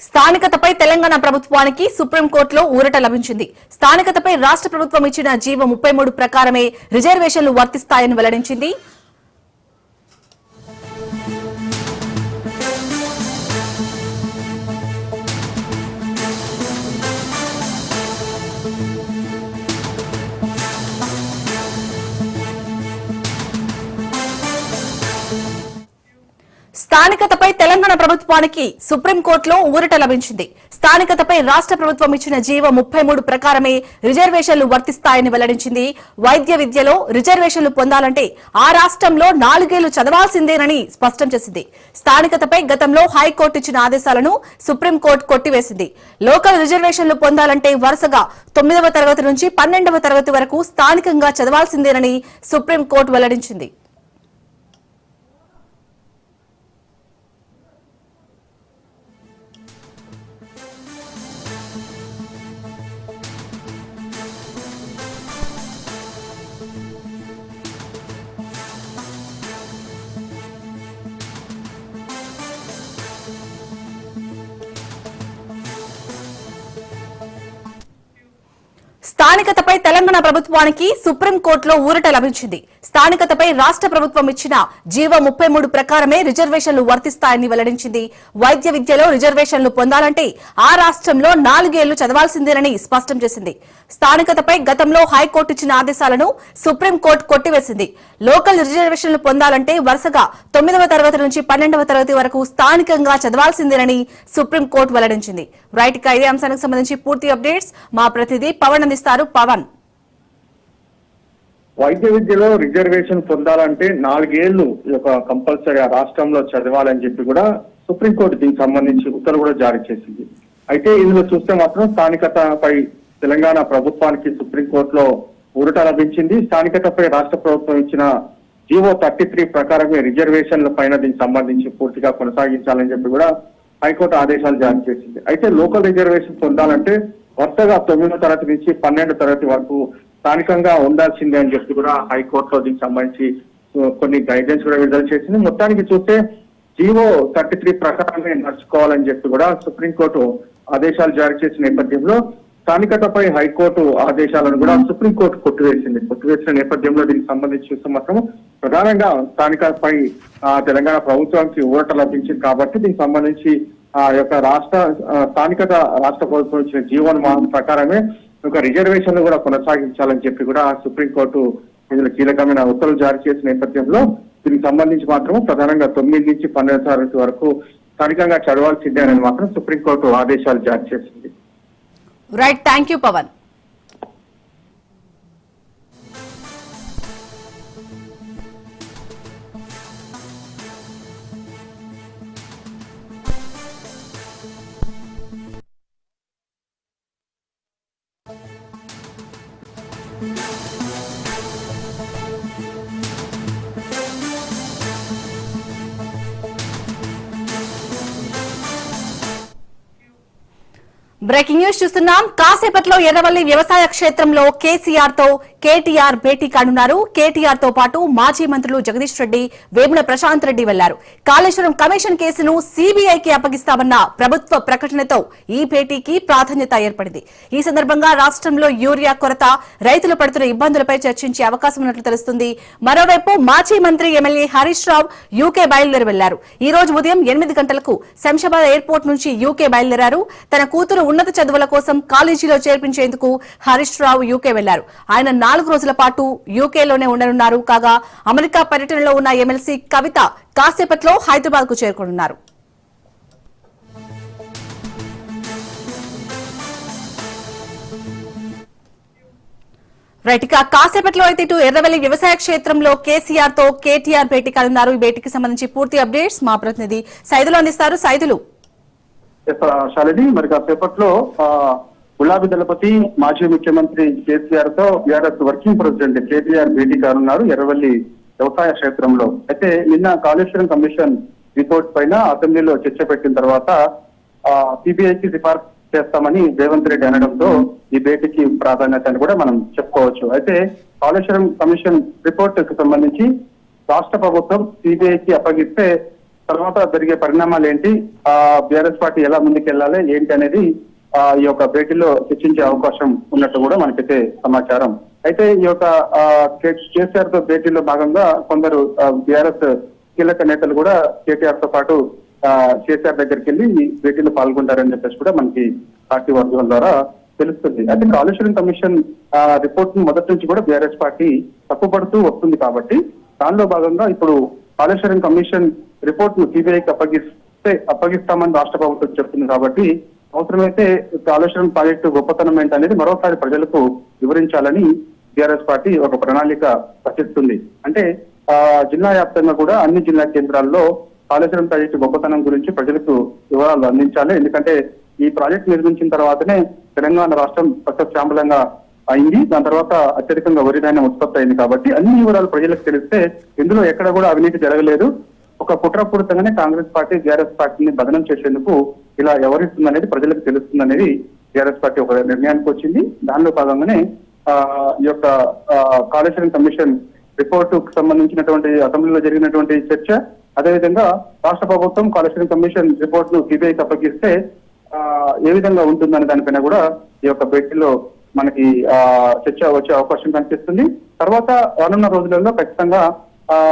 స్థానికతపై తెలంగాణ ప్రభుత్వానికి సుప్రీంకోర్టులో ఊరట లభించింది. స్థానికతపై రాష్ట్ర ప్రభుత్వం ఇచ్చిన జీవో 33 ప్రకారమే రిజర్వేషన్లు వర్తిస్తాయని వెల్లడించింది. స్థానికతపై తెలంగాణ ప్రభుత్వానికి సుప్రీంకోర్టులో ఊరట లభించింది. స్థానికతపై రాష్ట్ర ప్రభుత్వం ఇచ్చిన జీవో 33 ప్రకారమే రిజర్వేషన్లు వర్తిస్తాయని వెల్లడించింది. వైద్య విద్యలో రిజర్వేషన్లు పొందాలంటే ఆ రాష్ట్రంలో 4 ఏళ్లు చదవాల్సిందేనని స్పష్టం చేసింది. స్థానికతపై గతంలో హైకోర్టు ఇచ్చిన ఆదేశాలను సుప్రీంకోర్టు కొట్టివేసింది. లోకల్ రిజర్వేషన్లు పొందాలంటే వరుసగా 9వ తరగతి నుంచి 12వ తరగతి వరకు స్థానికంగా చదవాల్సిందేనని సుప్రీంకోర్టు వెల్లడించింది. స్థానికతపై తెలంగాణ ప్రభుత్వానికి సుప్రీంకోర్టులో ఊరట లభించింది. స్థానికతపై రాష్ట్ర ప్రభుత్వం ఇచ్చిన జీవో 33 ప్రకారమే రిజర్వేషన్లు వర్తిస్తాయని వెల్లడించింది. వైద్య విద్యలో రిజర్వేషన్లు పొందాలంటే ఆ రాష్ట్రంలో 4 ఏళ్లు చదవాల్సిందేనని స్పష్టం చేసింది. స్థానికతపై గతంలో హైకోర్టు ఇచ్చిన ఆదేశాలను సుప్రీంకోర్టు కొట్టివేసింది. లోకల్ రిజర్వేషన్లు పొందాలంటే వరుసగా 9వ తరగతి నుంచి 12వ తరగతి వరకు స్థానికంగా చదవాల్సిందేనని సుప్రీంకోర్టు వెల్లడించింది. రైట్ గా ఇదే అంశానికి సంబంధించి పూర్తి అప్డేట్స్ మా ప్రతినిధి పవన్ అందిస్తారు. పవన్, వైద్య విద్యలో రిజర్వేషన్ పొందాలంటే 4 ఏళ్లు కంపల్సరీ రాష్ట్రంలో చదవాలని చెప్పి కూడా సుప్రీంకోర్టు దీనికి సంబంధించి ఉత్తర్వులు కూడా జారీ చేసింది. అయితే ఇందులో చూస్తే మాత్రం స్థానికతపై తెలంగాణ ప్రభుత్వానికి సుప్రీంకోర్టులో ఊరట లభించింది. స్థానికతపై రాష్ట్ర ప్రభుత్వం ఇచ్చిన జీవో 33 ప్రకారమే రిజర్వేషన్ల పైన దీనికి సంబంధించి పూర్తిగా కొనసాగించాలని చెప్పి కూడా హైకోర్టు ఆదేశాలు జారీ చేసింది. అయితే లోకల్ రిజర్వేషన్ పొందాలంటే వరుసగా 9వ తరగతి నుంచి 12వ తరగతి వరకు స్థానికంగా ఉండాల్సిందే అని చెప్పి కూడా హైకోర్టులో దీనికి సంబంధించి కొన్ని గైడ్లైన్స్ కూడా విడుదల చేసింది. మొత్తానికి చూస్తే జీవో 33 ప్రకారమే నడుచుకోవాలని చెప్పి కూడా సుప్రీంకోర్టు ఆదేశాలు జారీ చేసిన నేపథ్యంలో స్థానికతపై హైకోర్టు ఆదేశాలను కూడా సుప్రీంకోర్టు కొట్టివేసిన నేపథ్యంలో దీనికి సంబంధించి చూస్తే మాత్రం ప్రధానంగా స్థానికతపై తెలంగాణ ప్రభుత్వానికి ఊరట లభించింది కాబట్టి దీనికి సంబంధించి స్థానికత రాష్ట్ర ప్రభుత్వం ఇచ్చిన జీవోన్ ప్రకారమే రిజర్వేషన్లు కూడా కొనసాగించాలని చెప్పి కూడా సుప్రీంకోర్టు ఇందులో కీలకమైన ఉత్తర్వులు జారీ చేసిన నేపథ్యంలో దీనికి సంబంధించి మాత్రం ప్రధానంగా 9 నుంచి 12వ తరగతి వరకు స్థానికంగా చదవాల్సిందే అని మాత్రం సుప్రీంకోర్టు ఆదేశాలు జారీ చేసింది. Right, thank you Pavan. Breaking news చూస్తున్నాం. కాసేపట్లో ఎర్రవల్లి వ్యవసాయ క్షేత్రంలో కేసీఆర్ తో కేటీఆర్ భేటీ కానున్నారు. కేటీఆర్ తో పాటు మాజీ మంత్రులు జగదీష్ రెడ్డి, వేముల ప్రశాంత్ రెడ్డి వెళ్లారు. కాళేశ్వరం కమిషన్ కేసును సీబీఐకి అప్పగిస్తామన్న ప్రభుత్వ ప్రకటనతో ఈ భేటీకి ప్రాధాన్యత ఏర్పడింది. ఈ సందర్భంగా రాష్ట్రంలో యూరియా కొరత, రైతులు పడుతున్న ఇబ్బందులపై చర్చించే అవకాశం ఉన్నట్లు తెలుస్తుంది. మరోవైపు మాజీ మంత్రి ఎమ్మెల్యే హరీష్ రావు యూకే బయలుదేరి వెళ్లారు. ఈ రోజు ఉదయం 8 గంటలకు శంషాబాద్ ఎయిర్పోర్ట్ నుంచి యూకే బయలుదేరారు. తన కూతురు ఉన్నత చదువుల కోసం కాలేజీలో చేర్పించేందుకు హరీష్ రావు యూకే వెళ్లారు. ఆయన 4 రోజుల పాటు యూకేలోనే ఉండనున్నారు. కాగా అమెరికా పర్యటనలో ఉన్న ఎమ్మెల్సీ కవిత కాసేపట్లో హైదరాబాద్ కు చేరుకోనున్నారు. రైట్, ఇక కాసేపట్లో అయితే ఇటు ఎర్రవల్లి వ్యవసాయ క్షేత్రంలో కేసీఆర్ తో కేటీఆర్ భేటీ కానున్నారు. ఈ భేటీకి సంబంధించి పూర్తి అప్డేట్స్ మా ప్రతినిధి సైదులు అందిస్తారు. సైదులు, శాలిని, మరి కాసేపట్లో గులాబీ దళపతి మాజీ ముఖ్యమంత్రి కేసీఆర్ తో బీఆర్ఎస్ వర్కింగ్ ప్రెసిడెంట్ కేటీఆర్ భేటీ కానున్నారు ఎర్రవల్లి వ్యవసాయ క్షేత్రంలో. అయితే నిన్న కాళేశ్వరం కమిషన్ రిపోర్ట్ పైన అసెంబ్లీలో చర్చ పెట్టిన తర్వాత సిబిఐకి సిఫార్సు చేస్తామని రేవంత్ రెడ్డి అనడంతో ఈ భేటీకి ప్రాధాన్యత అని కూడా మనం చెప్పుకోవచ్చు. అయితే కాళేశ్వరం కమిషన్ రిపోర్ట్ కు సంబంధించి రాష్ట్ర ప్రభుత్వం సిబిఐకి అప్పగిస్తే తర్వాత జరిగే పరిణామాలు ఏంటి, బీఆర్ఎస్ పార్టీ ఎలా ముందుకెళ్లాలి ఏంటి అనేది ఈ యొక్క భేటీలో చర్చించే అవకాశం ఉన్నట్టు కూడా మనకైతే సమాచారం. అయితే ఈ యొక్క కేసీఆర్ తో భేటీలో భాగంగా కొందరు బీఆర్ఎస్ కీలక నేతలు కూడా కేటీఆర్ తో పాటు కేసీఆర్ దగ్గరికి వెళ్ళి ఈ భేటీలో పాల్గొంటారని చెప్పేసి కూడా మనకి పార్టీ వర్గాల ద్వారా తెలుస్తుంది. అయితే కాళేశ్వరం కమిషన్ రిపోర్ట్ ను మొదటి నుంచి కూడా బీఆర్ఎస్ పార్టీ తప్పుపడుతూ వస్తుంది కాబట్టి దానిలో భాగంగా ఇప్పుడు కాళేశ్వరం కమిషన్ రిపోర్ట్ ను సిబిఐకి అప్పగిస్తామని రాష్ట్ర ప్రభుత్వం చెప్తుంది. కాబట్టి అవసరమైతే కాళేశ్వరం ప్రాజెక్టు గొప్పతనం ఏంటనేది మరోసారి ప్రజలకు వివరించాలని బీఆర్ఎస్ పార్టీ ఒక ప్రణాళిక రచిస్తుంది. అంటే జిల్లా వ్యాప్తంగా కూడా అన్ని జిల్లా కేంద్రాల్లో కాళేశ్వరం ప్రాజెక్టు గొప్పతనం గురించి ప్రజలకు వివరాలు అందించాలి. ఎందుకంటే ఈ ప్రాజెక్టు నిర్మించిన తర్వాతనే తెలంగాణ రాష్ట్రం సస్యశ్యామలంగా అయింది. దాని తర్వాత అత్యధికంగా వరి ధాన్యం ఉత్పత్తి అయింది. కాబట్టి అన్ని వివరాలు ప్రజలకు తెలిస్తే ఇందులో ఎక్కడ కూడా అవినీతి జరగలేదు, ఒక కుట్రపూరితంగానే కాంగ్రెస్ పార్టీ బీఆర్ఎస్ పార్టీని బదనం చేసేందుకు ఇలా వ్యవహరిస్తుందనేది ప్రజలకు తెలుస్తుందనేది బీఆర్ఎస్ పార్టీ ఒక నిర్ణయానికి వచ్చింది. దానిలో భాగంగానే ఈ యొక్క కాళేశ్వరం కమిషన్ రిపోర్టుకు సంబంధించినటువంటి అసెంబ్లీలో జరిగినటువంటి చర్చ, అదేవిధంగా రాష్ట్ర ప్రభుత్వం కాళేశ్వరం కమిషన్ రిపోర్ట్ ను సిబిఐకి అప్పగిస్తే ఏ విధంగా ఉంటుందనే దానిపైన కూడా ఈ యొక్క భేటీలో మనకి చర్చ వచ్చే అవకాశం కనిపిస్తుంది. తర్వాత రానున్న రోజులలో ఖచ్చితంగా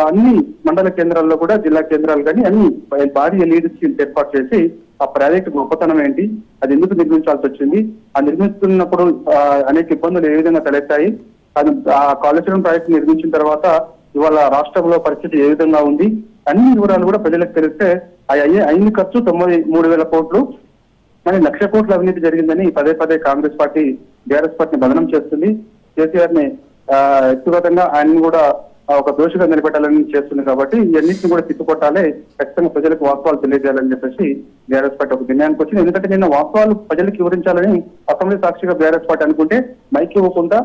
అన్ని మండల కేంద్రాల్లో కూడా జిల్లా కేంద్రాలు కానీ అన్ని భారీ ఎల్ఈడి స్కీమ్స్ ఏర్పాటు చేసి ఆ ప్రాజెక్టు గొప్పతనం ఏంటి, అది ఎందుకు నిర్మించాల్సి వచ్చింది, ఆ నిర్మిస్తున్నప్పుడు అనేక ఇబ్బందులు ఏ విధంగా తలెత్తాయి, అది ఆ కాళేశ్వరం ప్రాజెక్టు నిర్మించిన తర్వాత ఇవాళ రాష్ట్రంలో పరిస్థితి ఏ విధంగా ఉంది, అన్ని వివరాలు కూడా ప్రజలకు తెలిస్తే అయిన ఖర్చు 93,000 కోట్లు కానీ 1,00,000 కోట్ల అవినీతి జరిగిందని పదే పదే కాంగ్రెస్ పార్టీ బీఆర్ఎస్ పార్టీని బదనం చేస్తుంది. కేసీఆర్ ని వ్యక్తిగతంగా ఆయన్ని కూడా ఒక దోషిగా నిలబెట్టాలని చేస్తుంది. కాబట్టి ఇవన్నింటిని కూడా తిప్పుకొట్టాలి, ఖచ్చితంగా ప్రజలకు వాస్తవాలు తెలియజేయాలని చెప్పేసి బీఆర్ఎస్ పార్టీ ఒక నిర్ణయానికి వచ్చింది. ఎందుకంటే నిన్న వాస్తవాలు ప్రజలకు వివరించాలని అసెంబ్లీ సాక్షిగా బీఆర్ఎస్ పార్టీ అనుకుంటే మైక్ ఇవ్వకుండా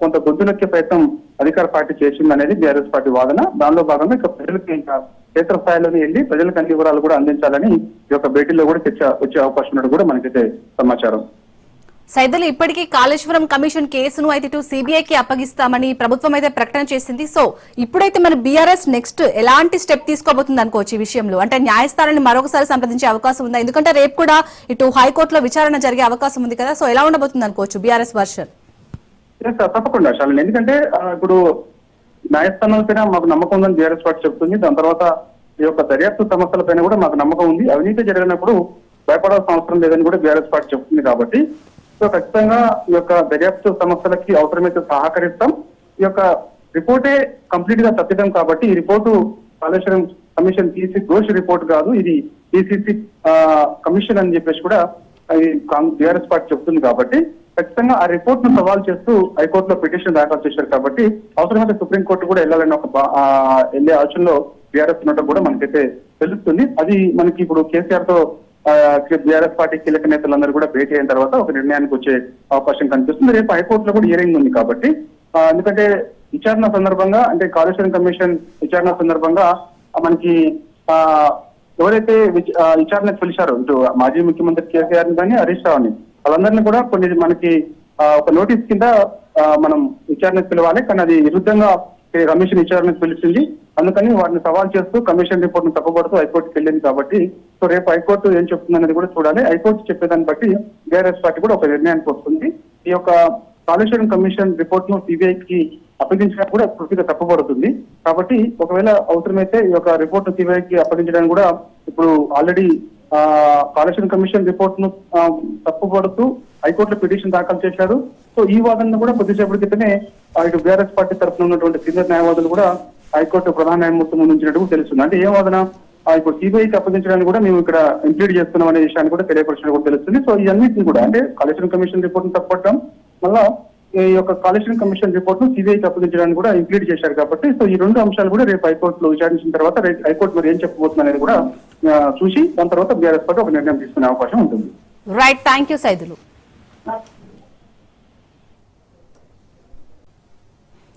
కొంత గొంతునొక్కే ప్రయత్నం అధికార పార్టీ చేసింది అనేది బీఆర్ఎస్ పార్టీ వాదన. దానిలో భాగంగా ఇక ప్రజలకు ఇంకా క్షేత్రస్థాయిలోనే వెళ్ళి ప్రజలకు అన్ని వివరాలు కూడా అందించాలని ఈ యొక్క భేటీలో కూడా చర్చ వచ్చే అవకాశం ఉన్నట్టు కూడా మనకైతే సమాచారం. సైదులు ఇప్పటికీ కాళేశ్వరం కమిషన్ కేసును అయితే ఇటు సిబిఐకి అప్పగిస్తామని ప్రభుత్వం అయితే ప్రకటన చేసింది. సో ఇప్పుడైతే మన బీఆర్ఎస్ నెక్స్ట్ ఎలాంటి స్టెప్ తీసుకోబోతుంది అనుకోవచ్చు ఈ విషయంలో? అంటే న్యాయస్థానాన్ని మరొకసారి సంప్రదించే అవకాశం ఉందా? ఎందుకంటే రేపు కూడా ఇటు హైకోర్టులో విచారణ జరిగే అవకాశం ఉంది కదా, సో ఎలా ఉండబోతుంది అనుకోవచ్చు బీఆర్ఎస్ వర్షన్? తప్పకుండా శాలిని, ఎందుకంటే ఇప్పుడు న్యాయస్థానాల పైన మాకు నమ్మకం ఉందని బీఆర్ఎస్ పార్టీ చెప్తుంది. దాని తర్వాత ఈ యొక్క దర్యాప్తు సమస్యల పైన కూడా మాకు నమ్మకం ఉంది, అవినీతి జరిగినప్పుడు భయపడాల్సిన అవసరం లేదని కూడా బీఆర్ఎస్ పార్టీ చెప్తుంది. కాబట్టి సో ఖచ్చితంగా ఈ యొక్క దర్యాప్తు సమస్యలకి అవసరమైతే సహకరిస్తాం. ఈ యొక్క రిపోర్టే కంప్లీట్ గా తప్పిదాం కాబట్టి ఈ రిపోర్టు కాళేశ్వరం కమిషన్ దోషి రిపోర్ట్ కాదు, ఇది పిసిసి కమిషన్ అని చెప్పేసి కూడా బీఆర్ఎస్ పార్టీ చెప్తుంది. కాబట్టి ఖచ్చితంగా ఆ రిపోర్ట్ ను సవాల్ చేస్తూ హైకోర్టులో పిటిషన్ దాఖలు చేశారు. కాబట్టి అవసరమైతే సుప్రీంకోర్టు కూడా వెళ్ళాలని వెళ్ళే ఆలోచనలో బీఆర్ఎస్ ఉన్నట్టు కూడా మనకైతే తెలుస్తుంది. అది మనకి ఇప్పుడు కేసీఆర్ తో బీఆర్ఎస్ పార్టీ కీలక నేతలందరూ కూడా భేటీ అయిన తర్వాత ఒక నిర్ణయానికి వచ్చే అవకాశం కనిపిస్తుంది. రేపు హైకోర్టులో కూడా హియరింగ్ ఉంది. కాబట్టి ఎందుకంటే విచారణ సందర్భంగా, అంటే కాళేశ్వరం కమిషన్ విచారణ సందర్భంగా మనకి ఎవరైతే విచారణకు పిలిచారో ఇటు మాజీ ముఖ్యమంత్రి కేసీఆర్ కానీ హరీష్ రావుని, వాళ్ళందరినీ కూడా కొన్ని మనకి ఒక నోటీస్ కింద మనం విచారణకు పిలవాలి. కానీ అది విరుద్ధంగా కమిషన్ విచారణకు పిలిచింది. అందుకని వాటిని సవాల్ చేస్తూ కమిషన్ రిపోర్ట్ ను తప్పుపడుతూ హైకోర్టుకి వెళ్ళింది. కాబట్టి సో రేపు హైకోర్టు ఏం చెప్తుందనేది కూడా చూడాలి. హైకోర్టు చెప్పేదాన్ని బట్టి బీఆర్ఎస్ పార్టీ కూడా ఒక నిర్ణయానికి వస్తుంది. ఈ యొక్క కాళేశ్వరం కమిషన్ రిపోర్ట్ ను సిబిఐకి అప్పగించడానికి కూడా పూర్తిగా తప్పుపడుతుంది. కాబట్టి ఒకవేళ అవసరమైతే ఈ యొక్క రిపోర్ట్ ను సిబిఐకి అప్పగించడానికి కూడా ఇప్పుడు ఆల్రెడీ కాళేశ్వరం కమిషన్ రిపోర్ట్ ను తప్పుపడుతూ హైకోర్టులో పిటిషన్ దాఖలు చేశారు. సో ఈ వాదనను కూడా కొద్దిసేపటి క్రితమే ఇటు బీఆర్ఎస్ పార్టీ తరఫున ఉన్నటువంటి సీనియర్ న్యాయవాదులు కూడా హైకోర్టు ప్రధాన న్యాయమూర్తి ముందు ఉంచినట్టు తెలుస్తుంది. అంటే ఏ వాదన, ఇప్పుడు సిబిఐకి అప్పగించడానికి కూడా మేము ఇక్కడ ఇంప్లీడ్ చేస్తున్నాం అనే విషయాన్ని కూడా తెలియపరచడం కూడా తెలుస్తుంది. సో ఇవన్నిటిని కూడా అంటే కాళేశ్వరం కమిషన్ రిపోర్ట్ ను తప్పడం, మళ్ళా ఈ యొక్క కాళేశ్వరం కమిషన్ రిపోర్ట్ ను సిబిఐకి అప్పగించడానికి కూడా ఇంప్లీడ్ చేశారు. కాబట్టి సో ఈ రెండు అంశాలు కూడా రేపు హైకోర్టులో విచారించిన తర్వాత హైకోర్టు మరి ఏం చెప్పబోతుంది అనేది కూడా చూసి దాని తర్వాత బీఆర్ఎస్ పార్టీ ఒక నిర్ణయం తీసుకునే అవకాశం ఉంటుంది. Right, thank you Saidulu.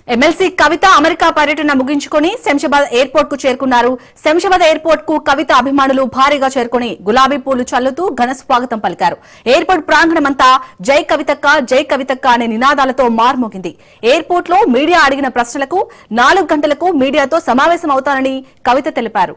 MLC Kavitha America పర్యటన ముగించుకుని శంషాబాద్ ఎయిర్పోర్ట్ కు చేరుకున్నారు. శంషాబాద్ ఎయిర్పోర్ట్ కు కవిత అభిమానులు భారీగా చేరుకుని గులాబీ పూలు చల్లుతూ ఘన స్వాగతం పలికారు. ఎయిర్పోర్ట్ ప్రాంగణమంతా జై కవితక్క అనే నినాదాలతో మార్మోగింది. ఎయిర్పోర్ట్ లో మీడియా అడిగిన ప్రశ్నలకు 4 గంటలకు మీడియాతో సమావేశమవుతానని కవిత తెలిపారు.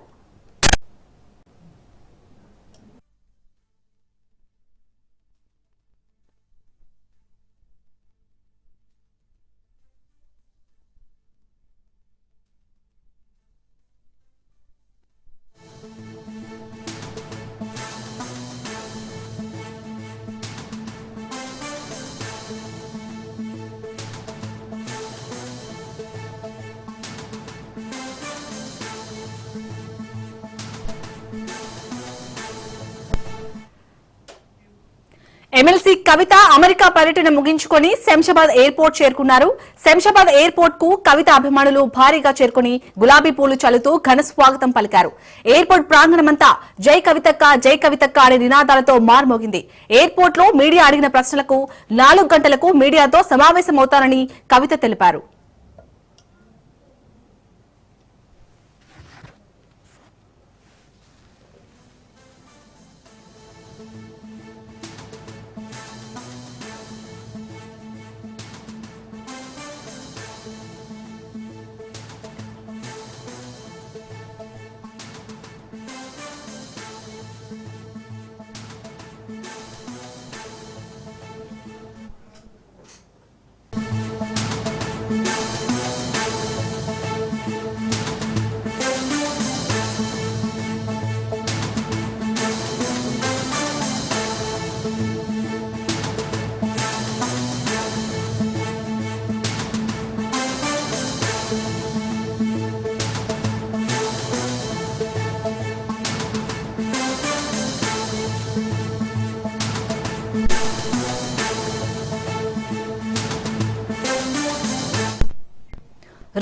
ఎమ్మెల్సీ కవిత అమెరికా పర్యటన ముగించుకుని శంషాబాద్ ఎయిర్పోర్ట్ చేరుకున్నారు. శంషాబాద్ ఎయిర్పోర్ట్ కు కవిత అభిమానులు భారీగా చేరుకుని గులాబీ పూలు చల్లుతూ ఘన స్వాగతం పలికారు. ఎయిర్పోర్ట్ ప్రాంగణమంతా జై కవితక్క అనే నినాదాలతో మార్మోగింది. ఎయిర్పోర్ట్ లో మీడియా అడిగిన ప్రశ్నలకు 4 గంటలకు మీడియాతో సమావేశమవుతారని కవిత తెలిపారు.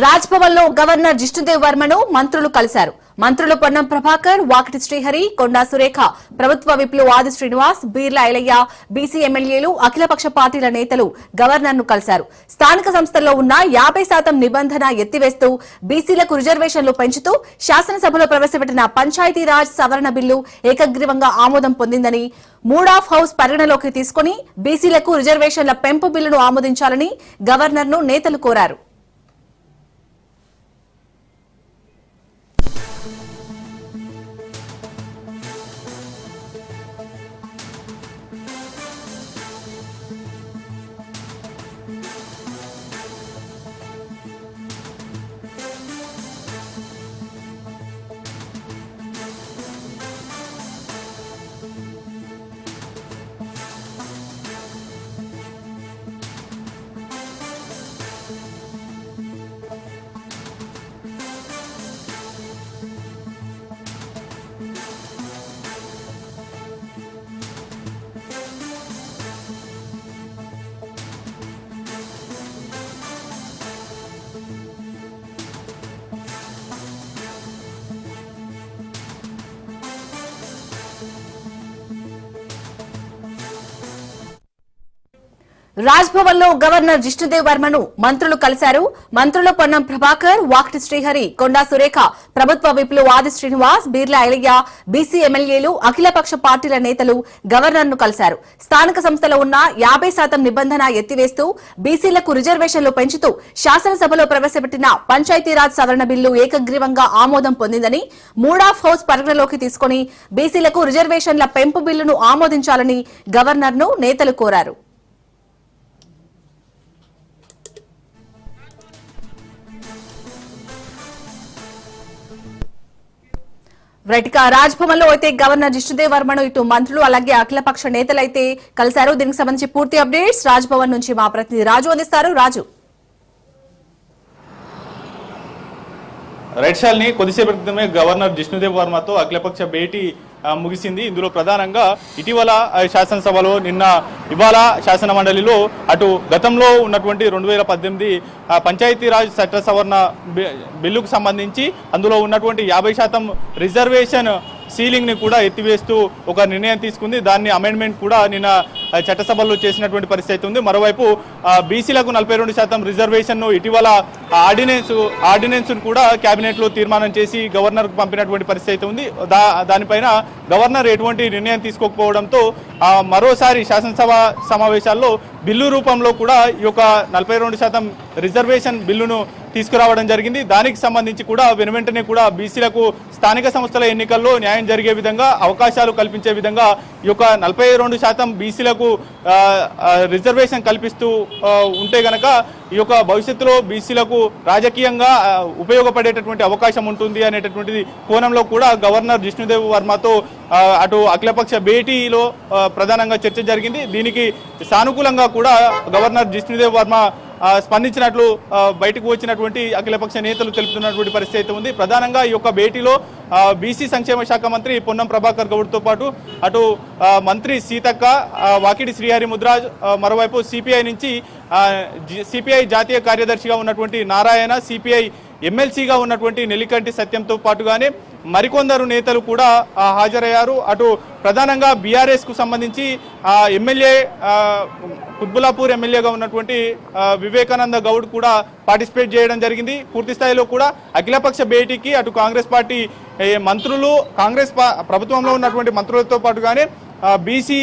రాజ్ భవన్ లో గవర్నర్ జిష్ణుదేవ్ వర్మను మంత్రులు కలిశారు. మంత్రులు పొన్నం ప్రభాకర్, వాకిటి శ్రీహరి, కొండా సురేఖ, ప్రభుత్వ విప్లు ఆది శ్రీనివాస్, బీర్ల ఐలయ్య, బీసీ ఎమ్మెల్యేలు, అఖిలపక్ష పార్టీల నేతలు గవర్నర్ ను కలిశారు. స్థానిక సంస్థల్లో ఉన్న 50% నిబంధన ఎత్తివేస్తూ బీసీలకు రిజర్వేషన్లు పెంచుతూ శాసనసభలో ప్రవేశపెట్టిన పంచాయతీరాజ్ సవరణ బిల్లు ఏకగ్రీవంగా ఆమోదం పొందిందని, మూడ్ ఆఫ్ హౌస్ పరిగణలోకి తీసుకుని బీసీలకు రిజర్వేషన్ల పెంపు బిల్లును ఆమోదించాలని గవర్నర్ ను నేతలు కోరారు. రాజ్ భవన్ లో గవర్నర్ జిష్ణుదేవ్ వర్మను మంత్రులు కలిశారు. మంత్రులు పొన్నం ప్రభాకర్, వాకిటి శ్రీహరి, కొండా సురేఖ, ప్రభుత్వ విప్లు ఆది శ్రీనివాస్, బీర్ల ఐలయ్య, బీసీ ఎమ్మెల్యేలు, అఖిలపక్ష పార్టీల నేతలు గవర్నర్ ను కలిశారు. స్థానిక సంస్థలో ఉన్న 50% నిబంధన ఎత్తివేస్తూ బీసీలకు రిజర్వేషన్లు పెంచుతూ శాసనసభలో ప్రవేశపెట్టిన పంచాయతీరాజ్ సవరణ బిల్లు ఏకగ్రీవంగా ఆమోదం పొందిందని, మూడ్ ఆఫ్ హౌస్ పరిగణలోకి తీసుకుని బీసీలకు రిజర్వేషన్ల పెంపు బిల్లును ఆమోదించాలని గవర్నర్ ను నేతలు కోరారు. రాజ్ భవన్ లో అయితే గవర్నర్ జిష్ణుదేవ్ వర్మను ఇటు మంత్రులు అలాగే అఖిలపక్ష నేతలు అయితే కలిశారు. దీనికి సంబంధించి పూర్తి అప్డేట్స్ రాజ్ భవన్ నుంచి మా ప్రతినిధి రాజు అందిస్తారు. రాజు, రైట్ శాలిని, కొద్దిసేపు క్రితమే గవర్నర్ జిష్ణుదేవ్ వర్మతో అఖిలపక్ష భేటీ ముగిసింది. ఇందులో ప్రధానంగా ఇటీవల శాసనసభలో ఇవాళ శాసన మండలిలో అటు గతంలో ఉన్నటువంటి 2018 పంచాయతీరాజ్ చట్ట సవరణ బిల్లుకు సంబంధించి అందులో ఉన్నటువంటి 50% రిజర్వేషన్ సీలింగ్ ని కూడా ఎత్తివేస్తూ ఒక నిర్ణయం తీసుకుంది. దాన్ని అమెండ్మెంట్ కూడా నిన్న చట్టసభలో చేసినటువంటి పరిస్థితి ఉంది. మరోవైపు బీసీలకు 42% రిజర్వేషన్ ను ఇటీవల ఆర్డినెన్స్ కూడా కేబినెట్ లో తీర్మానం చేసి గవర్నర్ కు పంపినటువంటి పరిస్థితి ఉంది. దానిపైన గవర్నర్ ఎటువంటి నిర్ణయం తీసుకోకపోవడంతో మరోసారి శాసనసభ సమావేశాల్లో బిల్లు రూపంలో కూడా ఈ యొక్క 42% రిజర్వేషన్ బిల్లును తీసుకురావడం జరిగింది. దానికి సంబంధించి కూడా వెనువెంటనే కూడా బీసీలకు స్థానిక సంస్థల ఎన్నికల్లో న్యాయం జరిగే విధంగా అవకాశాలు కల్పించే విధంగా ఈ యొక్క 42% బీసీలకు రిజర్వేషన్ కల్పిస్తూ ఉంటే గనక ఈ యొక్క భవిష్యత్తులో బీసీలకు రాజకీయంగా ఉపయోగపడేటటువంటి అవకాశం ఉంటుంది అనేటటువంటిది కోణంలో కూడా గవర్నర్ జిష్ణుదేవ్ వర్మతో అటు అఖిలపక్ష భేటీలో ప్రధానంగా చర్చ జరిగింది. దీనికి సానుకూలంగా కూడా గవర్నర్ జిష్ణుదేవ్ వర్మ స్పందించినట్లు బయటకు వచ్చినటువంటి అఖిలపక్ష నేతలు తెలుపుతున్నటువంటి పరిస్థితి ఉంది. ప్రధానంగా ఈ యొక్క భేటీలో బీసీ సంక్షేమ శాఖ మంత్రి పొన్నం ప్రభాకర్ గౌడ్తో పాటు అటు మంత్రి సీతక్క, వాకిడి శ్రీహరి ముద్రాజ్, మరోవైపు సిపిఐ నుంచి సిపిఐ జాతీయ కార్యదర్శిగా ఉన్నటువంటి నారాయణ, సిపిఐ ఎమ్మెల్సీగా ఉన్నటువంటి నెల్లికంటి సత్యంతో పాటుగానే మరికొందరు నేతలు కూడా హాజరయ్యారు. అటు ప్రధానంగా బీఆర్ఎస్ కు సంబంధించి ఎమ్మెల్యే కుత్బులాపూర్ ఎమ్మెల్యేగా ఉన్నటువంటి వివేకానంద గౌడ్ కూడా పార్టిసిపేట్ చేయడం జరిగింది. పూర్తి స్థాయిలో కూడా అఖిలపక్ష భేటీకి అటు కాంగ్రెస్ పార్టీ మంత్రులు, కాంగ్రెస్ ప్రభుత్వంలో ఉన్నటువంటి మంత్రులతో పాటుగానే బీసీ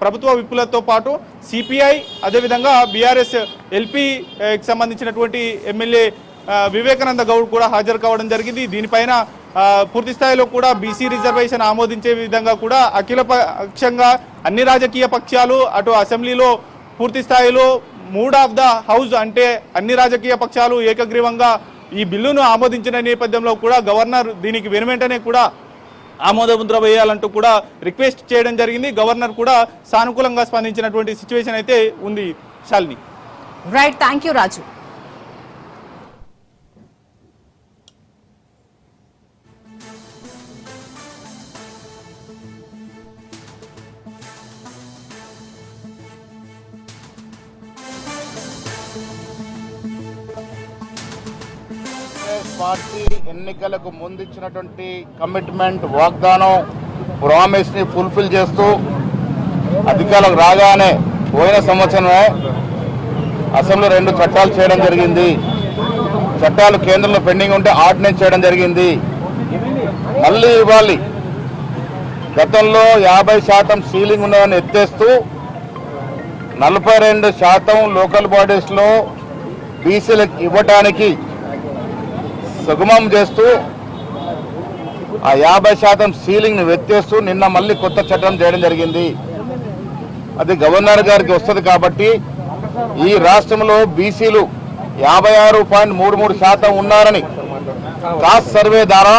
ప్రభుత్వ విప్పులతో పాటు సిపిఐ, అదేవిధంగా బీఆర్ఎస్ ఎల్పీకి సంబంధించినటువంటి ఎమ్మెల్యే వివేకానంద గౌడ్ కూడా హాజరు కావడం జరిగింది. దీనిపైన పూర్తి స్థాయిలో కూడా బీసీ రిజర్వేషన్ ఆమోదించే విధంగా కూడా అఖిలపక్షంగా అన్ని రాజకీయ పక్షాలు అటు అసెంబ్లీలో పూర్తి స్థాయిలో మూడ్ ఆఫ్ ద హౌస్ అంటే అన్ని రాజకీయ పక్షాలు ఏకగ్రీవంగా ఈ బిల్లును ఆమోదించిన నేపథ్యంలో కూడా గవర్నర్ దీనికి వెనువెంటనే కూడా ఆమోద ముద్ర వేయాలంటూ కూడా రిక్వెస్ట్ చేయడం జరిగింది. గవర్నర్ కూడా సానుకూలంగా స్పందించినటువంటి సిచ్యువేషన్ అయితే ఉంది. Shalini. Right, thank you Raju. Party ఎన్నికలకు ముందు ఇచ్చినటువంటి కమిట్మెంట్, వాగ్దానం, ప్రామిస్ ని ఫుల్ఫిల్ చేస్తూ అధికారులకు రాగానే పోయిన సంవత్సరమే అసెంబ్లీ 2 చట్టాలు చేయడం జరిగింది. చట్టాలు కేంద్రంలో పెండింగ్ ఉంటే ఆర్డినెన్స్ చేయడం జరిగింది. మళ్ళీ ఇవ్వాలి. గతంలో 50% సీలింగ్ ఉన్నదని ఎత్తేస్తూ 42% లోకల్ బాడీస్లో బీసీలకు ఇవ్వటానికి సుగమం చేస్తూ ఆ 50% సీలింగ్ను ఎత్తేస్తూ నిన్న మళ్ళీ కొత్త చట్టం చేయడం జరిగింది. అది గవర్నర్ గారికి వస్తుంది కాబట్టి ఈ రాష్ట్రంలో బీసీలు 56.33% ఉన్నారని కాస్ట్ సర్వే ద్వారా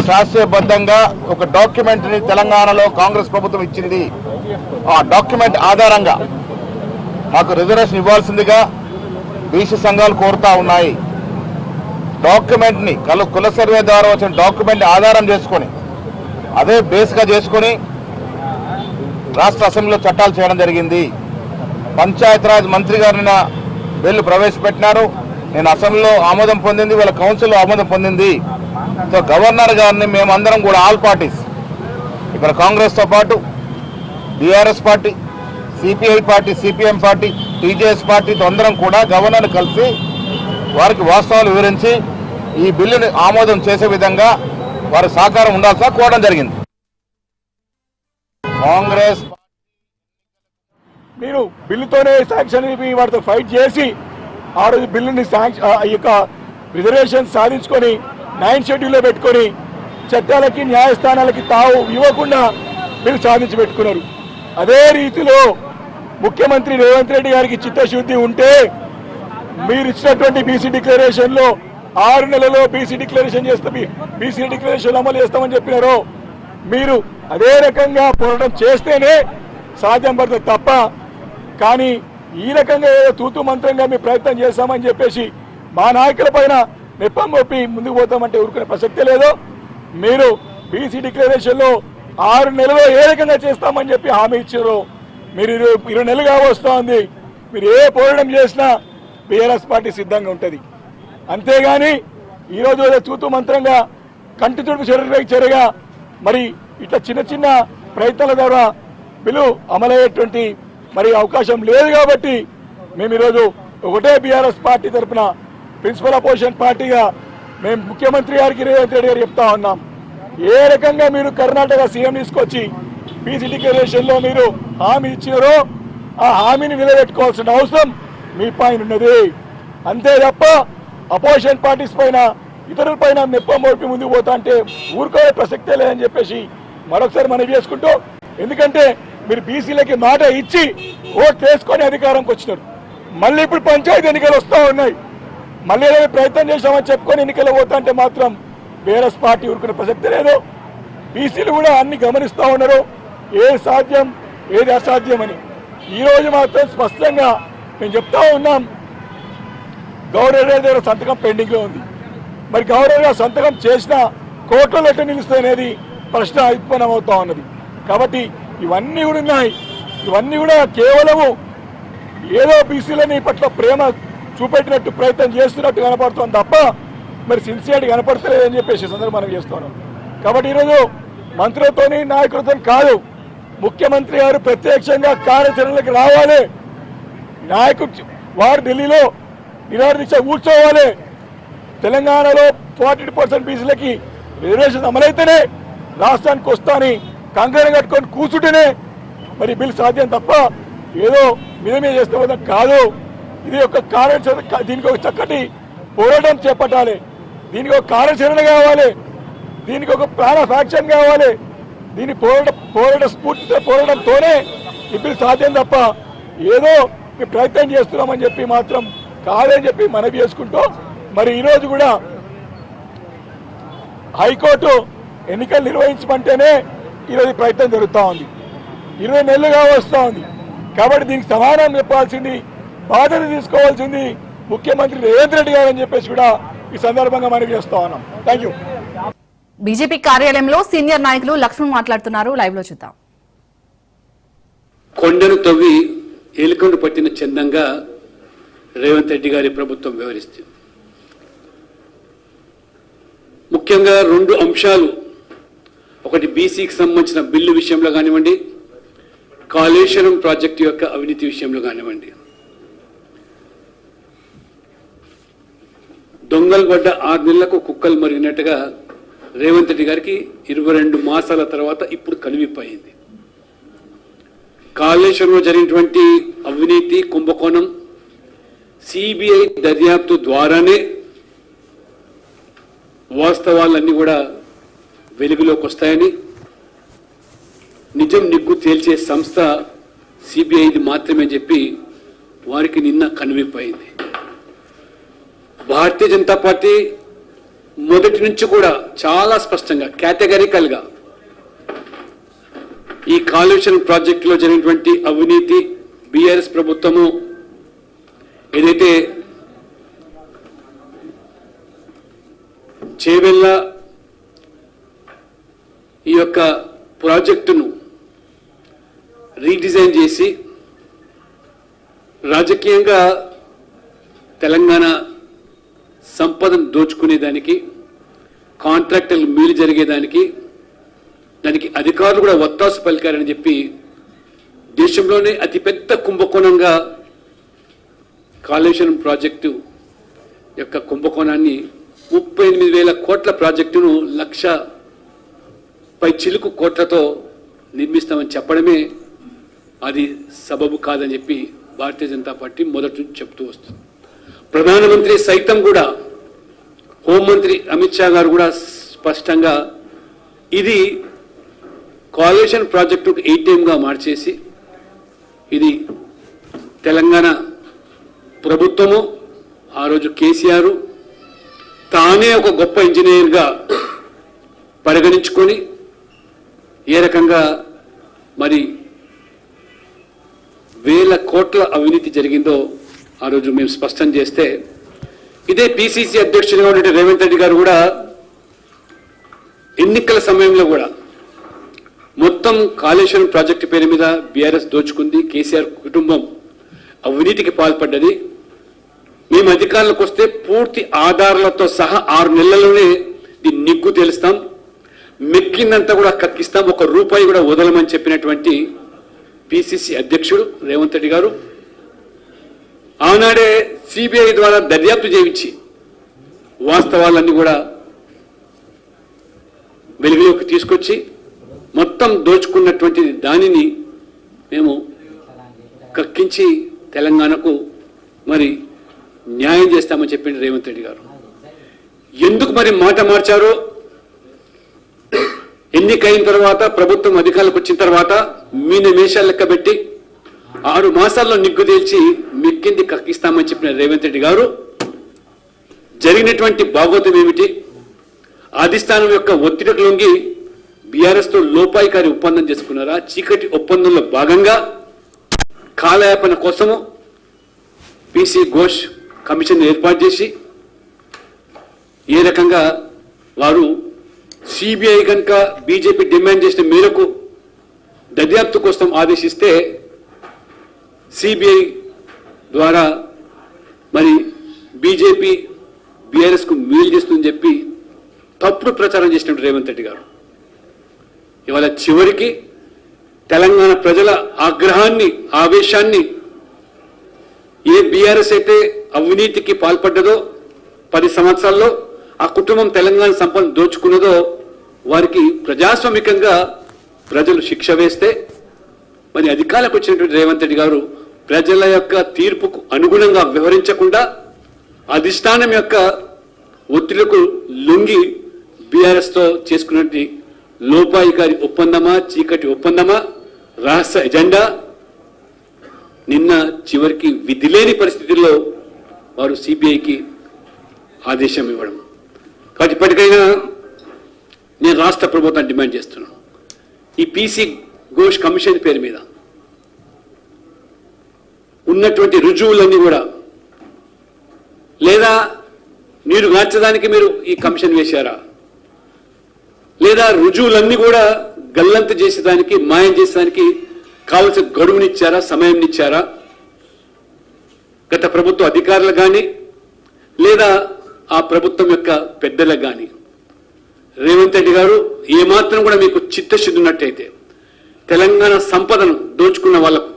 శాస్త్రీయబద్ధంగా ఒక డాక్యుమెంట్ని తెలంగాణలో కాంగ్రెస్ ప్రభుత్వం ఇచ్చింది. ఆ డాక్యుమెంట్ ఆధారంగా మాకు రిజర్వేషన్ ఇవ్వాల్సిందిగా బీసీ సంఘాలు కోరుతా ఉన్నాయి. డాక్యుమెంట్ని కుల సర్వే ద్వారా వచ్చిన డాక్యుమెంట్ ఆధారం చేసుకొని అదే బేస్గా చేసుకొని రాష్ట్ర అసెంబ్లీలో చట్టాలు చేయడం జరిగింది. పంచాయతీరాజ్ మంత్రి గారు నిన్న బిల్లు ప్రవేశపెట్టినారు. నేను అసెంబ్లీలో ఆమోదం పొందింది, వీళ్ళ కౌన్సిల్లో ఆమోదం పొందింది. సో గవర్నర్ గారిని మేమందరం కూడా ఆల్ పార్టీస్ ఇక్కడ కాంగ్రెస్తో పాటు BRS party, CPI party, CPM party, TJS పార్టీతో అందరం కూడా గవర్నర్ని కలిసి వారికి వాస్తవాలు వివరించి ఈ బిల్లుని ఆమోదం చేసే విధంగా వారి సహకారం ఉండాల్సిన కోరడం జరిగింది. కాంగ్రెస్ నేను బిల్లుతోనే శాంక్షన్ వాటితో ఫైట్ చేసి ఆ రోజు బిల్లుని ఈ యొక్క రిజర్వేషన్ సాధించుకొని 9 షెడ్యూల్లో పెట్టుకొని చట్టాలకి న్యాయస్థానాలకి తావు ఇవ్వకుండా బిల్లు సాధించి పెట్టుకున్నారు. అదే రీతిలో ముఖ్యమంత్రి రేవంత్ రెడ్డి గారికి చిత్తశుద్ధి ఉంటే మీరు ఇచ్చినటువంటి బీసీ డిక్లరేషన్లో 6 నెలల్లో బీసీ డిక్లరేషన్ బీసీ డిక్లరేషన్ అమలు చేస్తామని చెప్పినారు. మీరు అదే రకంగా పోరాటం చేస్తేనే సాధ్యం పడుతుంది తప్ప కానీ ఈ రకంగా ఏదో తూతు మంత్రంగా మీ ప్రయత్నం చేస్తామని చెప్పేసి మా నాయకుల పైన నెప్పం మొప్పి ముందుకు పోతామంటే ఊరుకునే ప్రసక్తే లేదు. మీరు బీసీ డిక్లరేషన్లో 6 నెలల్లో ఏ రకంగా చేస్తామని చెప్పి హామీ ఇచ్చారు. మీరు 20 నెలలుగా వస్తోంది. మీరు ఏ పోరాటం చేసినా బీఆర్ఎస్ పార్టీ సిద్ధంగా ఉంటుంది. అంతేగాని ఈరోజు ఏదో తూతు మంత్రంగా కంటి తుడుపు చర్యగా మరి ఇట్లా చిన్న చిన్న ప్రయత్నాల ద్వారా బిల్లు అమలయ్యేటువంటి మరి అవకాశం లేదు కాబట్టి మేము ఈరోజు ఒకటే బీఆర్ఎస్ పార్టీ తరఫున ప్రిన్సిపల్ అపోజిషన్ పార్టీగా మేము ముఖ్యమంత్రి గారికి రేవంత్ రెడ్డి గారు చెప్తా ఉన్నాం, ఏ రకంగా మీరు కర్ణాటక సీఎం తీసుకొచ్చి బీసీ డిక్లరేషన్ లో మీరు హామీ ఇచ్చినారో ఆ హామీని నిలబెట్టుకోవాల్సిన అవసరం మీ పైన ఉన్నది. అంతే తప్ప అపోజిషన్ పార్టీస్ పైన ఇతరుల పైన నెప్ప మోపి ముందుకు పోతా అంటే ఊరుకోవే ప్రసక్తే లేదని చెప్పేసి మరొకసారి మనవి చేసుకుంటూ, ఎందుకంటే మీరు బీసీలకి మాట ఇచ్చి ఓట్ వేసుకొని అధికారంకి వచ్చినారు. మళ్ళీ ఇప్పుడు పంచాయతీ ఎన్నికలు వస్తూ ఉన్నాయి, మళ్ళీ ఏదైనా ప్రయత్నం చేశామని చెప్పుకొని ఎన్నికలు పోతా అంటే మాత్రం బీఆర్ఎస్ పార్టీ ఊరుకునే ప్రసక్తి లేదు. బీసీలు కూడా అన్ని గమనిస్తూ ఉన్నారు, ఏది సాధ్యం ఏది అసాధ్యం అని. ఈ రోజు మాత్రం స్పష్టంగా మేము చెప్తా ఉన్నాం, గవర్నర్ దగ్గర సంతకం పెండింగ్ లో ఉంది. మరి గవర్నర్ గారు సంతకం చేసిన కోర్టులో ఎట్లా నిలుస్తుంది అనేది ప్రశ్న ఉత్పన్నం అవుతా ఉన్నది. కాబట్టి ఇవన్నీ కూడా ఉన్నాయి, ఇవన్నీ కూడా కేవలము ఏదో బీసీలని పట్ల ప్రేమ చూపెట్టినట్టు ప్రయత్నం చేస్తున్నట్టు కనపడుతుంది తప్ప మరి సిన్సియర్టీ కనపడతలేదని చెప్పేసి సందర్భం మనం చేస్తున్నాం. కాబట్టి ఈరోజు మంత్రులతోని నాయకులతో కాదు, ముఖ్యమంత్రి గారు ప్రత్యక్షంగా కార్యాచరణలకు రావాలి. నాయకుడు వారు ఢిల్లీలో నిరాదీక్ష కూర్చోవాలి. తెలంగాణలో 40% బీసీలకి రిజర్వేషన్ అమలైతేనే రాష్ట్రానికి వస్తాని కంగారు కట్టుకొని కూర్చుంటేనే మరి బిల్ సాధ్యం తప్ప ఏదో మీద చేస్తే కాదు. ఇది ఒక కార్యాచరణ, దీనికి ఒక చక్కటి పోరాటం చేపట్టాలి, దీనికి ఒక కార్యాచరణ కావాలి, దీనికి ఒక ప్లాన్ ఆఫ్ యాక్షన్ కావాలి. దీని పోరాట స్ఫూర్తితో పోరాటంతోనే ఈ బిల్ సాధ్యం తప్ప ఏదో ప్రయత్నం చేస్తున్నామని చెప్పి మాత్రం కాదని చెప్పి మనవి చేసుకుంటూ, మరి ఈరోజు కూడా హైకోర్టు ఎన్నికలు నిర్వహించమంటేనే ఈరోజు ప్రయత్నం జరుగుతూ ఉంది. 20 నెలలుగా వస్తూ ఉంది. కాబట్టి దీనికి సమాధానం చెప్పాల్సింది, బాధ్యత తీసుకోవాల్సింది ముఖ్యమంత్రి రేవంత్ రెడ్డి గారు అని చెప్పేసి కూడా ఈ సందర్భంగా మనవి చేస్తా ఉన్నాం. Thank you. బీజేపీ కార్యాలయంలో సీనియర్ నాయకులు లక్ష్మణ్ మాట్లాడుతున్నారు, లైవ్ లో చూద్దాం. కొండను తవ్వి ఏలుకొండ పట్టిన చందంగా రేవంత్ రెడ్డి గారి ప్రభుత్వం వ్యవహరిస్తుంది. ముఖ్యంగా 2 అంశాలు, ఒకటి బీసీకి సంబంధించిన బిల్లు విషయంలో కానివ్వండి, కాళేశ్వరం ప్రాజెక్టు యొక్క అవినీతి విషయంలో కానివ్వండి. దొంగలు పడ్డ 6 నెలలకు కుక్కలు మరిగినట్టుగా రేవంత్ రెడ్డి గారికి 22 మాసాల తర్వాత ఇప్పుడు కనువిప్పయింది. కాళేశ్వరంలో జరిగినటువంటి అవినీతి కుంభకోణం సిబిఐ దర్యాప్తు ద్వారానే వాస్తవాలన్నీ కూడా వెలుగులోకి వస్తాయని, నిజం నిగ్గు తేల్చే సంస్థ సిబిఐది మాత్రమే చెప్పి వారికి నిన్న కనువిప్పయింది. భారతీయ జనతా పార్టీ మొదటి నుంచి కూడా చాలా స్పష్టంగా కేటగిరికల్గా ఈ కాళేశ్వరం ప్రాజెక్టులో జరిగినటువంటి అవినీతి బీఆర్ఎస్ ప్రభుత్వము ఏదైతే చేవెళ్ళ ఈ యొక్క ప్రాజెక్టును రీడిజైన్ చేసి రాజకీయంగా తెలంగాణ సంపదను దోచుకునేదానికి, కాంట్రాక్టర్లు మీలు జరిగేదానికి, దానికి అధికారులు కూడా ఒత్తాసు పలికారని చెప్పి దేశంలోనే అతిపెద్ద కుంభకోణంగా కాళేశ్వరం ప్రాజెక్టు యొక్క కుంభకోణాన్ని 38,000 కోట్ల ప్రాజెక్టును 1,00,000 పై చిలుకు కోట్లతో నిర్మిస్తామని చెప్పడమే అది సబబు కాదని చెప్పి భారతీయ జనతా పార్టీ మొదటి నుంచి చెప్తూ వస్తుంది. ప్రధానమంత్రి సైతం కూడా, హోంమంత్రి అమిత్ షా గారు కూడా స్పష్టంగా ఇది కాళేశ్వరం ప్రాజెక్టు ATMగా మార్చేసి ఇది తెలంగాణ ప్రభుత్వము, ఆ రోజు కేసీఆర్ తానే ఒక గొప్ప ఇంజనీర్గా పరిగణించుకొని ఏ రకంగా మరి 1,000 కోట్ల అవినీతి జరిగిందో ఆ రోజు మేము స్పష్టం చేస్తే, ఇదే పిసిసి అధ్యక్షుడిగా ఉండే రేవంత్ రెడ్డి గారు కూడా ఎన్నికల సమయంలో కూడా మొత్తం కాళేశ్వరం ప్రాజెక్టు పేరు మీద బీఆర్ఎస్ దోచుకుంది, కేసీఆర్ కుటుంబం అవినీతికి పాల్పడ్డది, మేము అధికారంలోకి వస్తే పూర్తి ఆధారాలతో సహా 6 నెలల్లోనే దీన్ని నిగ్గు తెలుస్తాం, మెక్కిందంతా కూడా కక్కిస్తాం, ఒక రూపాయి కూడా వదలమని చెప్పినటువంటి పిసిసి అధ్యక్షుడు రేవంత్ రెడ్డి గారు ఆనాడే సిబిఐ ద్వారా దర్యాప్తు చేయించి వాస్తవాలన్నీ కూడా వెలుగులోకి తీసుకొచ్చి మొత్తం దోచుకున్నటువంటి దానిని మేము కక్కించి తెలంగాణకు మరి న్యాయం చేస్తామని చెప్పింది రేవంత్ రెడ్డి గారు. ఎందుకు మరి మాట మార్చారో, ఎన్నికైన తర్వాత ప్రభుత్వం అధికారులకు వచ్చిన తర్వాత మీన మేషాలు లెక్క పెట్టి 6 మాసాల్లో నిగ్గు తేల్చి మిక్కింది కక్కిస్తామని చెప్పిన రేవంత్ రెడ్డి గారు జరిగినటువంటి భాగోతం ఏమిటి? అధిష్టానం యొక్క ఒత్తిడికి లొంగి బీఆర్ఎస్ తో లోపాయికారి ఒప్పందం చేసుకున్నారా? చీకటి ఒప్పందంలో భాగంగా కాలయాపన కోసము పిసి ఘోష్ కమిషన్ ఏర్పాటు చేసి ఏ రకంగా వారు సిబిఐ కనుక బీజేపీ డిమాండ్ చేసిన మేరకు దర్యాప్తు కోసం ఆదేశిస్తే సిబిఐ ద్వారా మరి బీజేపీ బీఆర్ఎస్ కు మేలు చేస్తుందని చెప్పి తప్పుడు ప్రచారం చేసినట్టు రేవంత్ రెడ్డి గారు ఇవాళ చివరికి తెలంగాణ ప్రజల ఆగ్రహాన్ని, ఆవేశాన్ని ఏ బీఆర్ఎస్ అయితే అవినీతికి పాల్పడ్డదో 10 సంవత్సరాల్లో ఆ కుటుంబం తెలంగాణ సంపద దోచుకున్నదో వారికి ప్రజాస్వామికంగా ప్రజలు శిక్ష వేస్తే మరి అధికారులకు వచ్చినటువంటి రేవంత్ రెడ్డి గారు ప్రజల యొక్క తీర్పుకు అనుగుణంగా వ్యవహరించకుండా అధిష్టానం యొక్క ఒత్తిళ్లకు లొంగి బీఆర్ఎస్ తో చేసుకున్నటువంటి లోపాయికారి ఒప్పందమా, చీకటి ఒప్పందమా, రహస్య ఎజెండా నిన్న చివరికి విధి లేని పరిస్థితుల్లో వారు సిబిఐకి ఆదేశం ఇవ్వడం. కాబట్టి ఇప్పటికైనా నేను రాష్ట్ర ప్రభుత్వాన్ని డిమాండ్ చేస్తున్నాను, ఈ పిసి ఘోష్ కమిషన్ పేరు మీద ఉన్నటువంటి రుజువులన్నీ కూడా, లేదా నీరు గార్చడానికి మీరు ఈ కమిషన్ వేశారా, లేదా రుజువులన్నీ కూడా గల్లంతు చేసేదానికి, మాయం చేసేదానికి కావలసిన గడువునిచ్చారా, సమయంనిచ్చారా గత ప్రభుత్వ అధికారులకు కానీ లేదా ఆ ప్రభుత్వం యొక్క పెద్దలకు కానీ? రేవంత్ రెడ్డి గారు ఏమాత్రం కూడా మీకు చిత్తశుద్ధి ఉన్నట్టయితే తెలంగాణ సంపదను దోచుకున్న వాళ్లకు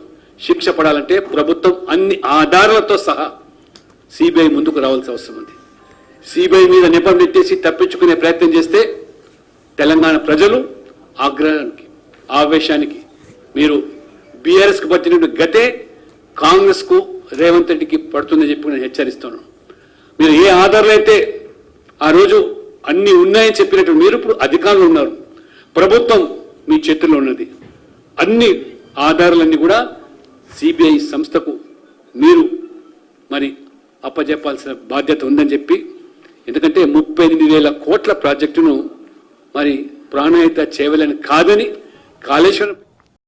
శిక్ష పడాలంటే ప్రభుత్వం అన్ని ఆధారాలతో సహా సిబిఐ ముందుకు రావాల్సిన అవసరం ఉంది. సిబిఐ మీద నెపం నెట్టేసి తప్పించుకునే ప్రయత్నం చేస్తే తెలంగాణ ప్రజలు ఆగ్రహానికి, ఆవేశానికి మీరు బీఆర్ఎస్ కు పట్టిన గతే కాంగ్రెస్ కు, రేవంత్ రెడ్డికి పడుతుందని చెప్పి నేను హెచ్చరిస్తున్నాను. మీరు ఏ ఆధారాలు అయితే ఆ రోజు అన్ని ఉన్నాయని చెప్పినట్టు మీరు ఇప్పుడు అధికారులు ఉన్నారు, ప్రభుత్వం మీ చేతుల్లో ఉన్నది, అన్ని ఆధారాలన్నీ కూడా సిబిఐ సంస్థకు మీరు మరి అప్పచెప్పాల్సిన బాధ్యత ఉందని చెప్పి, ఎందుకంటే 38,000 కోట్ల ప్రాజెక్టును మరి ప్రాణాయిత చేయవలని కాదని కాళేశ్వరం